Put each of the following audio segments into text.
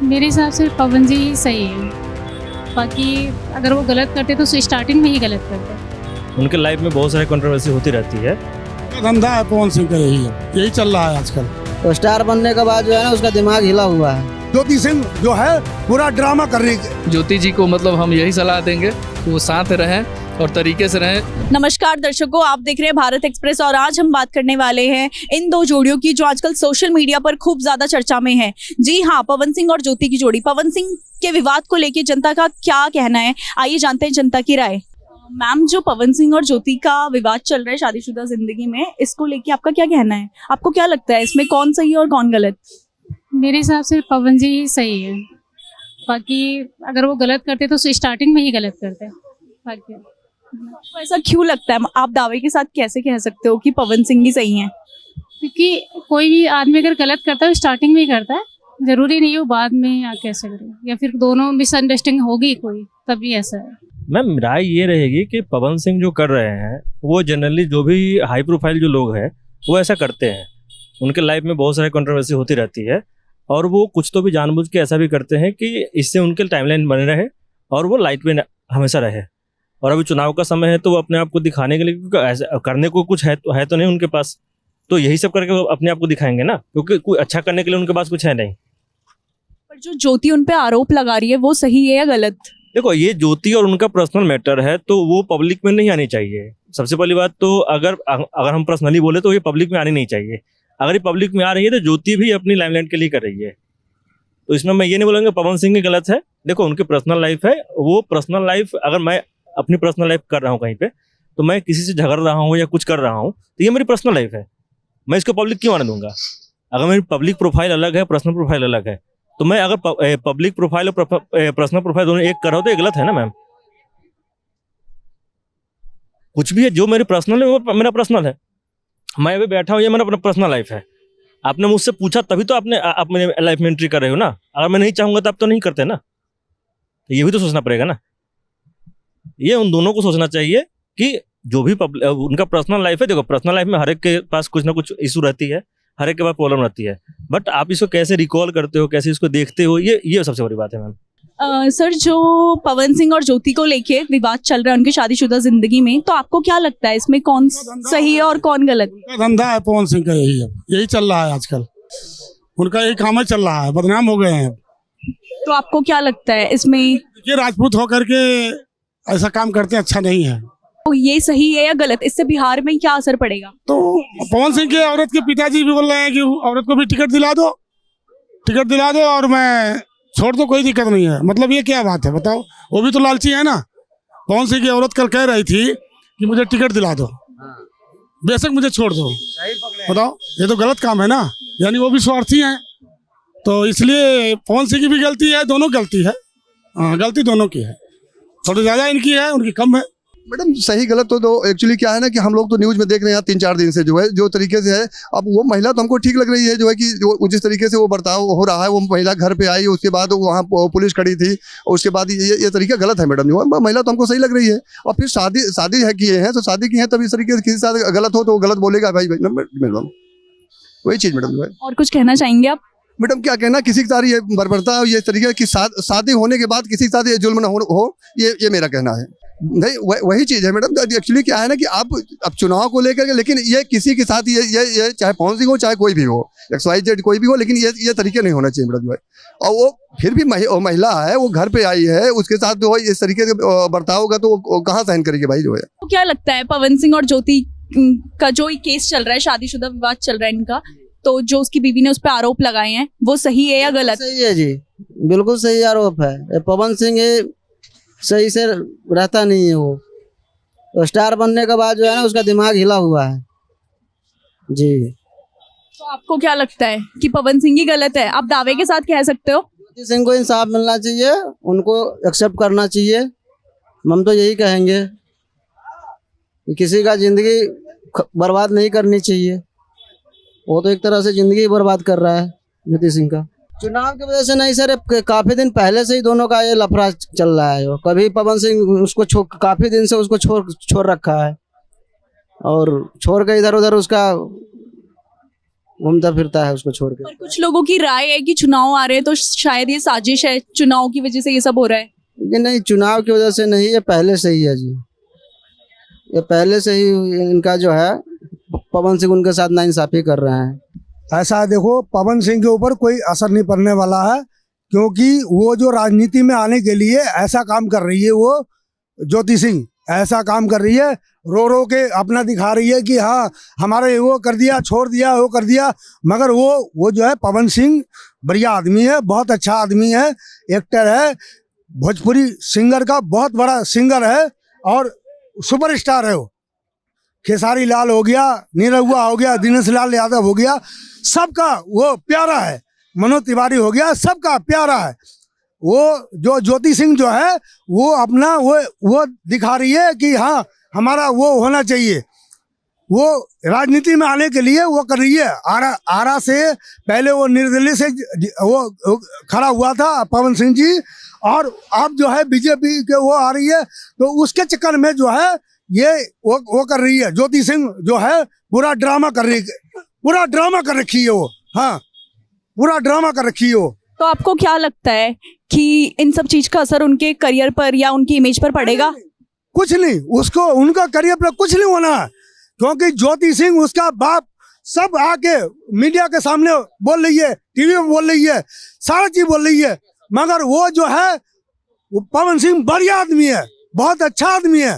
मेरे हिसाब से पवन जी ही सही है। बाकी अगर वो गलत करते तो स्टार्टिंग में ही गलत करते। उनके लाइफ में बहुत सारी कंट्रोवर्सी होती रहती है। धंधा है पवन सिंह का, यही चल रहा है आजकल। तो स्टार बनने के बाद जो है ना उसका दिमाग हिला हुआ है। ज्योति सिंह जो है पूरा ड्रामा कर रही है। ज्योति जी को मतलब हम यही सलाह देंगे कि वो साथ रहें और तरीके से रहें। नमस्कार दर्शकों, आप देख रहे हैं भारत एक्सप्रेस और आज हम बात करने वाले हैं इन दो जोड़ियों की जो आजकल सोशल मीडिया पर खूब ज्यादा चर्चा में है। जी हाँ, पवन सिंह और ज्योति की जोड़ी। पवन सिंह के विवाद को लेकर जनता का क्या कहना है, आइए जानते हैं जनता की राय। मैम, जो पवन सिंह और ज्योति का विवाद चल रहा है शादीशुदा जिंदगी में, इसको लेके आपका क्या कहना है? आपको क्या लगता है इसमें कौन सही है और कौन गलत? मेरे हिसाब से पवन जी ही सही है। बाकी अगर वो गलत करते तो स्टार्टिंग में ही गलत करते। बाकी तो ऐसा क्यों लगता है? आप दावे के साथ कैसे कह सकते हो कि पवन सिंह ही सही हैं? क्योंकि कोई भी आदमी अगर गलत करता है स्टार्टिंग में ही करता है, जरूरी नहीं हो बाद में या कैसे करे, या फिर दोनों मिसअंडरस्टैंडिंग होगी कोई तभी ऐसा है। मैम, राय ये रहेगी कि पवन सिंह जो कर रहे हैं वो जनरली जो भी हाई प्रोफाइल जो लोग हैं वो ऐसा करते हैं। उनके लाइफ में बहुत सारी कंट्रोवर्सी होती रहती है और वो कुछ तो भी जानबूझ के ऐसा भी करते हैं कि इससे उनके टाइमलाइन बने रहे और वो लाइट में हमेशा रहे। और अभी चुनाव का समय है तो वो अपने आप को दिखाने के लिए, क्योंकि ऐसा करने को कुछ है तो नहीं उनके पास, तो यही सब करके वो अपने आप को दिखाएंगे ना, क्योंकि कोई अच्छा करने के लिए उनके पास कुछ है नहीं। पर जो ज्योति उन पे आरोप लगा रही है वो सही है या गलत? देखो, ये ज्योति और उनका पर्सनल मैटर है तो वो पब्लिक में नहीं आनी चाहिए। सबसे पहली बात तो अगर हम पर्सनली बोले तो ये पब्लिक में आनी नहीं चाहिए। अगर ये पब्लिक में आ रही है तो ज्योति भी अपनी लाइमलाइट के लिए कर रही है, तो इसमें मैं ये नहीं बोलूँगा पवन सिंह ही गलत है। देखो, उनकी पर्सनल लाइफ है, वो पर्सनल लाइफ, अगर मैं अपनी पर्सनल लाइफ कर रहा हूँ कहीं पे तो मैं किसी से झगड़ रहा हूँ या कुछ कर रहा हूँ तो ये मेरी पर्सनल लाइफ है, मैं इसको पब्लिक क्यों आने दूंगा? अगर मेरी पब्लिक प्रोफाइल अलग है, पर्सनल प्रोफाइल अलग है, तो मैं अगर पब्लिक प्रोफाइल और पर्सनल प्रोफाइल दोनों एक कर रहा हूँ तो ये गलत है ना मैम। कुछ भी है जो मेरी पर्सनल है वो मेरा पर्सनल है, मैं अभी बैठा हूँ, ये मेरा पर्सनल लाइफ है। आपने मुझसे पूछा तभी तो आपने अपने लाइफ में एंट्री कर रहे हो ना। अगर मैं नहीं चाहूंगा तो आप तो नहीं करते ना, तो ये भी तो सोचना पड़ेगा ना। ये उन दोनों को सोचना चाहिए कि जो भी उनका पर्सनल लाइफ है। देखो, पर्सनल लाइफ में हर एक के पास कुछ ना कुछ इशू रहती है, हर एक के पास प्रॉब्लम रहती है, बट आप इसको कैसे रिकॉल करते हो, कैसे इसको देखते हो, ये सबसे बड़ी बात है मैम। सर, जो पवन सिंह और ज्योति को लेके विवाद चल रहा है उनकी शादीशुदा जिंदगी में, तो आपको क्या लगता है इसमें कौन सही है और कौन गलत? उनका धंधा है पवन सिंह का, यही चल रहा है आजकल। उनका यही काम चल रहा है, बदनाम हो गए हैं। तो आपको क्या लगता है इसमें? ये राजपूत होकर के ऐसा काम करते अच्छा नहीं है। तो ये सही है या गलत? इससे बिहार में क्या असर पड़ेगा? तो पवन सिंह के औरत के पिताजी भी बोल रहे हैं कि औरत को भी टिकट दिला दो और मैं छोड़ दो, कोई दिक्कत नहीं है। मतलब ये क्या बात है बताओ? वो भी तो लालची है ना। पवन सिंह की औरत कल कह रही थी कि मुझे टिकट दिला दो, बेशक मुझे छोड़ दो। बताओ, ये तो गलत काम है ना, यानी वो भी स्वार्थी हैं। तो इसलिए पवन सिंह की भी गलती है, दोनों गलती है। हाँ, गलती दोनों की है, थोड़ी ज्यादा इनकी है, उनकी कम है। मैडम, सही गलत तो एक्चुअली क्या है ना कि हम लोग तो न्यूज़ में देख रहे हैं 3-4 दिन से जो तरीके से है। अब वो महिला तो हमको ठीक लग रही है, जो है कि जिस तरीके से वो बर्ताव हो रहा है। वो महिला घर पे आई, उसके बाद वहाँ पुलिस खड़ी थी, और उसके बाद ये तरीका गलत है मैडम। जो महिला तो हमको सही लग रही है, और फिर शादी है किए हैं तो शादी की है, तब इस तरीके से किसी के साथ गलत हो तो वो गलत बोलेगा भाई मैडम, वही चीज़ मैडम जो है। और कुछ कहना चाहेंगे आप? मैडम, क्या कहना, किसी के साथ ये बर्बरता, ये तरीके की शादी होने के बाद किसी के साथ ये जुल्म न हो, ये मेरा कहना है। नहीं, वही चीज़ है मैडम। एक्चुअली क्या है ना कि आप अब चुनाव को लेकर के, लेकिन ये किसी के साथ ये चाहे पवन सिंह हो चाहे कोई भी हो, XYZ कोई भी हो, लेकिन ये तरीके नहीं होना चाहिए मैडम जो है। और वो फिर भी महिला है, वो घर पे आई है, उसके साथ जो है इस तरीके से बर्ताव होगा तो वो कहाँ सहन करेगी भाई जो है। तो क्या लगता है पवन सिंह और ज्योति का जो केस चल रहा है, शादीशुदा विवाद चल रहा है इनका, तो जो उसकी बीवी ने उस पर आरोप लगाए हैं वो सही है या गलत? सही है जी, बिल्कुल सही आरोप है। पवन सिंह सही से रहता नहीं है। वो तो स्टार बनने के बाद जो है ना उसका दिमाग हिला हुआ है जी। तो आपको क्या लगता है कि पवन सिंह ही गलत है? आप दावे के साथ कह सकते हो? ज्योति सिंह को इंसाफ मिलना चाहिए, उनको एक्सेप्ट करना चाहिए। हम तो यही कहेंगे कि किसी का जिंदगी बर्बाद नहीं करनी चाहिए। वो तो एक तरह से जिंदगी बर्बाद कर रहा है ज्योति सिंह का। चुनाव की वजह से नहीं सर, काफी दिन पहले से ही दोनों का ये लफड़ा चल रहा है। कभी पवन सिंह उसको काफी दिन से उसको छोड़ रखा है, और छोड़ के इधर उधर उसका घूमता फिरता है उसको छोड़ के। पर कुछ लोगों की राय है कि चुनाव आ रहे हैं तो शायद ये साजिश है, चुनाव की वजह से ये सब हो रहा है। ये नहीं, चुनाव की वजह से नहीं, ये पहले से ही है जी। ये पहले से ही इनका जो है पवन सिंह उनके साथ नाइंसाफी कर रहे हैं। ऐसा है, देखो पवन सिंह के ऊपर कोई असर नहीं पड़ने वाला है, क्योंकि वो जो राजनीति में आने के लिए ऐसा काम कर रही है, वो ज्योति सिंह ऐसा काम कर रही है, रो रो के अपना दिखा रही है कि हाँ हमारे वो कर दिया, छोड़ दिया, वो कर दिया। मगर वो जो है पवन सिंह बढ़िया आदमी है, बहुत अच्छा आदमी है, एक्टर है, भोजपुरी सिंगर का बहुत बड़ा सिंगर है और सुपरस्टार है। वो खेसारी लाल हो गया, निरहुआ हो गया, दिनेश लाल यादव हो गया, सबका वो प्यारा है, मनोज तिवारी हो गया, सबका प्यारा है। वो जो ज्योति सिंह जो है वो अपना वो दिखा रही है कि हाँ हमारा वो होना चाहिए। वो राजनीति में आने के लिए वो कर रही है। आरा से पहले वो निर्दलीय से वो खड़ा हुआ था पवन सिंह जी, और अब जो है बीजेपी के वो आ रही है, तो उसके चक्कर में जो है ये वो कर रही है। ज्योति सिंह जो है पूरा ड्रामा कर रही है, पूरा ड्रामा कर रखी है वो, हाँ पूरा ड्रामा कर रखी है वो। तो आपको क्या लगता है कि इन सब चीज का असर उनके करियर पर या उनकी इमेज पर पड़ेगा? कुछ नहीं, उसको उनका करियर पर कुछ नहीं होना है, क्योंकि ज्योति सिंह उसका बाप सब आके मीडिया के सामने बोल रही है, टीवी में बोल रही है, सारा चीज बोल रही है। मगर वो जो है वो पवन सिंह बढ़िया आदमी है, बहुत अच्छा आदमी है।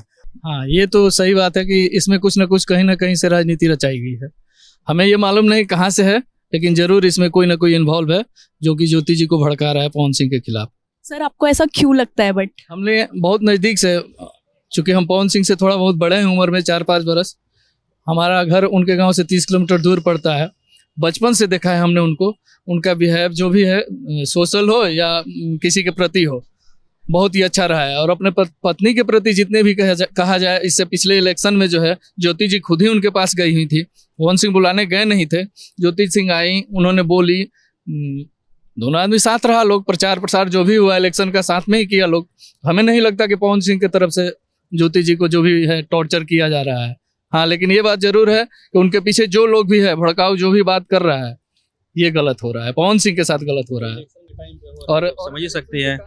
हाँ, ये तो सही बात है कि इसमें कुछ न कुछ कहीं ना कहीं से राजनीति रचाई गई है। हमें ये मालूम नहीं कहाँ से है, लेकिन जरूर इसमें कोई ना कोई इन्वॉल्व है जो कि ज्योति जी को भड़का रहा है पवन सिंह के खिलाफ। सर आपको ऐसा क्यों लगता है? बट हमने बहुत नज़दीक से, चूँकि हम पवन सिंह से थोड़ा बहुत बड़े हैं उम्र में 4-5 बरस, हमारा घर उनके गांव से 30 किलोमीटर दूर पड़ता है। बचपन से देखा है हमने उनको, उनका बिहेव जो भी है, सोशल हो या किसी के प्रति हो, बहुत ही अच्छा रहा है। और अपने पत्नी के प्रति जितने भी कहा जाए, इससे पिछले इलेक्शन में जो है ज्योति जी खुद ही उनके पास गई हुई थी, पवन सिंह बुलाने गए नहीं थे। ज्योति सिंह आई, उन्होंने बोली, दोनों आदमी साथ रहा, लोग प्रचार प्रसार जो भी हुआ इलेक्शन का साथ में ही किया लोग। हमें नहीं लगता कि पवन सिंह की तरफ से ज्योति जी को जो भी है टॉर्चर किया जा रहा है। हाँ, लेकिन ये बात जरूर है कि उनके पीछे जो लोग भी है, भड़काऊ जो भी बात कर रहा है, ये गलत हो रहा है, पवन सिंह के साथ गलत हो रहा है। और समझ ही सकते हैं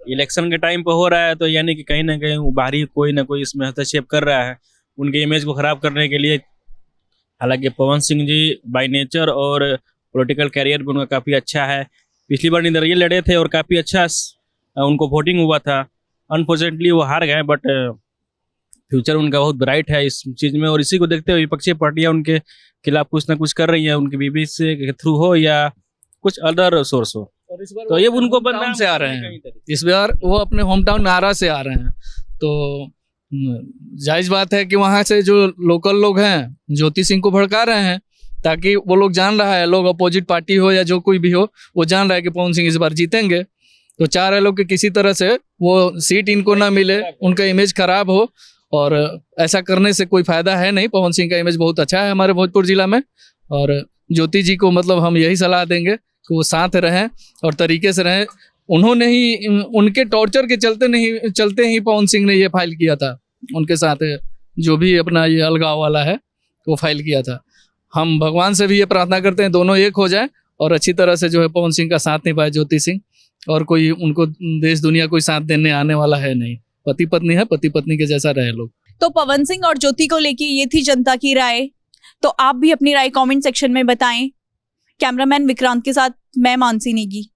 इलेक्शन के टाइम पे हो रहा है, तो यानी कि कहीं ना कहीं बाहरी कोई ना कोई इसमें हस्तक्षेप कर रहा है उनके इमेज को खराब करने के लिए। हालांकि पवन सिंह जी बाय नेचर और पॉलिटिकल कैरियर भी उनका काफ़ी अच्छा है। पिछली बार निर्दलीय लड़े थे और काफ़ी अच्छा उनको वोटिंग हुआ था। अनफॉर्चुनेटली वो हार गए, बट फ्यूचर उनका बहुत ब्राइट है इस चीज़ में। और इसी को देखते हुए विपक्षी पार्टियां उनके खिलाफ कुछ ना कुछ कर रही हैं, उनकी बीबी के थ्रू हो या कुछ अदर सोर्स हो। तो ये उनको बदनाम से आ रहे हैं, इस बार वो अपने होम टाउन आरा से आ रहे हैं, तो जायज बात है कि वहाँ से जो लोकल लोग हैं ज्योति सिंह को भड़का रहे हैं, ताकि वो लोग जान रहा है, लोग अपोजिट पार्टी हो या जो कोई भी हो, वो जान रहा है कि पवन सिंह इस बार जीतेंगे, तो चाह रहे लोग कि किसी तरह से वो सीट इनको ना मिले, उनका इमेज खराब हो। और ऐसा करने से कोई फायदा है नहीं। पवन सिंह का इमेज बहुत अच्छा है हमारे भोजपुर जिला में, और ज्योति जी को मतलब हम यही सलाह देंगे कि वो साथ रहें और तरीके से रहें। उन्होंने ही, उनके टॉर्चर के चलते ही पवन सिंह ने ये फाइल किया था, उनके साथ जो भी अपना ये अलगाव वाला है वो फाइल किया था। हम भगवान से भी ये प्रार्थना करते हैं दोनों एक हो जाएं और अच्छी तरह से जो है पवन सिंह का साथ निभाए ज्योति सिंह, और कोई उनको देश दुनिया कोई साथ देने आने वाला है नहीं। पति पत्नी है, पति पत्नी के जैसा रहे लोग। तो पवन सिंह और ज्योति को लेके ये थी जनता की राय। तो आप भी अपनी राय कमेंट सेक्शन में बताएं। कैमरामैन विक्रांत के साथ मैं मानसी नेगी।